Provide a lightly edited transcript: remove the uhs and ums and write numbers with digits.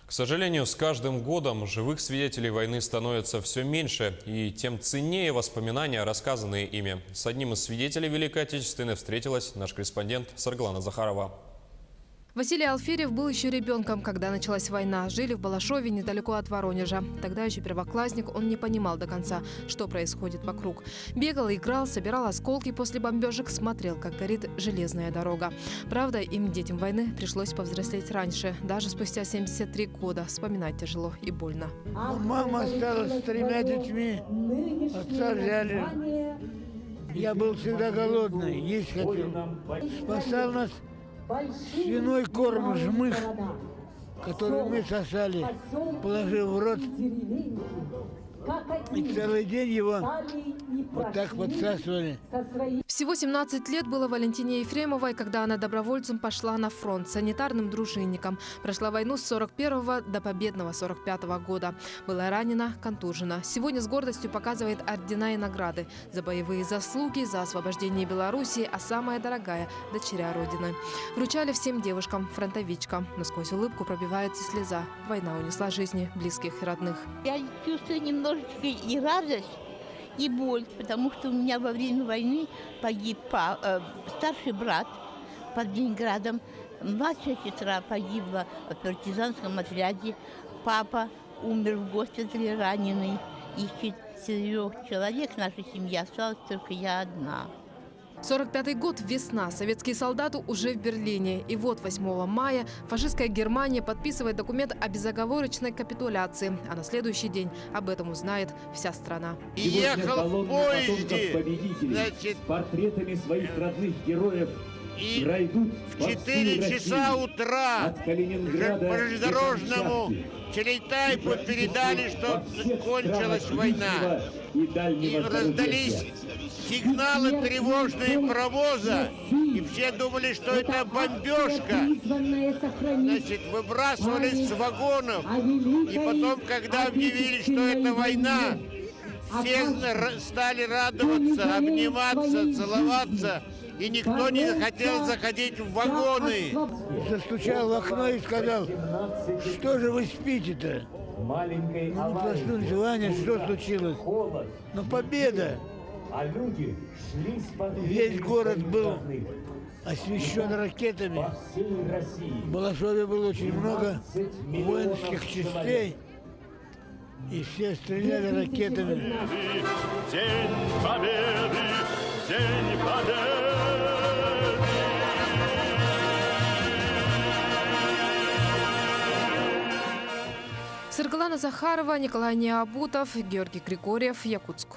К сожалению, с каждым годом живых свидетелей войны становится все меньше, и тем ценнее воспоминания, рассказанные ими. С одним из свидетелей Великой Отечественной встретилась наш корреспондент Сарглана Захарова. Василий Алферьев был еще ребенком, когда началась война. Жили в Балашове, недалеко от Воронежа. Тогда еще первоклассник, он не понимал до конца, что происходит вокруг. Бегал, играл, собирал осколки после бомбежек, смотрел, как горит железная дорога. Правда, им, детям войны, пришлось повзрослеть раньше. Даже спустя 73 года. Вспоминать тяжело и больно. Мама осталась с 3 детьми, отца взяли. Я был всегда голодный, есть хотел. Спасал нас свиной корм жмых, который мы сосали, положив в рот. И целый день его вот так подсасывали. Всего 17 лет было Валентине Ефремовой, когда она добровольцем пошла на фронт санитарным дружинником. Прошла войну с 41-го до победного 45-го года. Была ранена, контужена. Сегодня с гордостью показывает ордена и награды за боевые заслуги, за освобождение Белоруссии, а самая дорогая – дочеря Родины. Вручали всем девушкам, фронтовичкам. Но сквозь улыбку пробивается слеза. Война унесла жизни близких и родных. Я чувствую немножечко и радость, и боль, потому что у меня во время войны погиб старший брат под Ленинградом, младшая сестра погибла в партизанском отряде, папа умер в госпитале раненый. Из 4 человек наша семья осталась только я одна. 45-й год, весна. Советские солдаты уже в Берлине. И вот 8 мая фашистская Германия подписывает документ о безоговорочной капитуляции. А на следующий день об этом узнает вся страна. И ехал в поезде, значит, с портретами своих родных героев. и в 4 часа утра железнодорожному телетайпу передали, что кончилась война. И раздались сигналы тревожные паровоза, и все думали, что это бомбежка. Значит, выбрасывались с вагонов, и потом, когда объявили, что это война, все стали радоваться, обниматься, целоваться, и никто не хотел заходить в вагоны. Застучал в окно и сказал: что же вы спите-то? Мы проснулись, Ваня, что случилось? Ну, победа! Весь город был освещен ракетами. В Балашове было очень много воинских частей, и все стреляли ракетами. День победы, день победы. Сарглана Захарова, Николай Необутов, Георгий Григорьев, Якутск.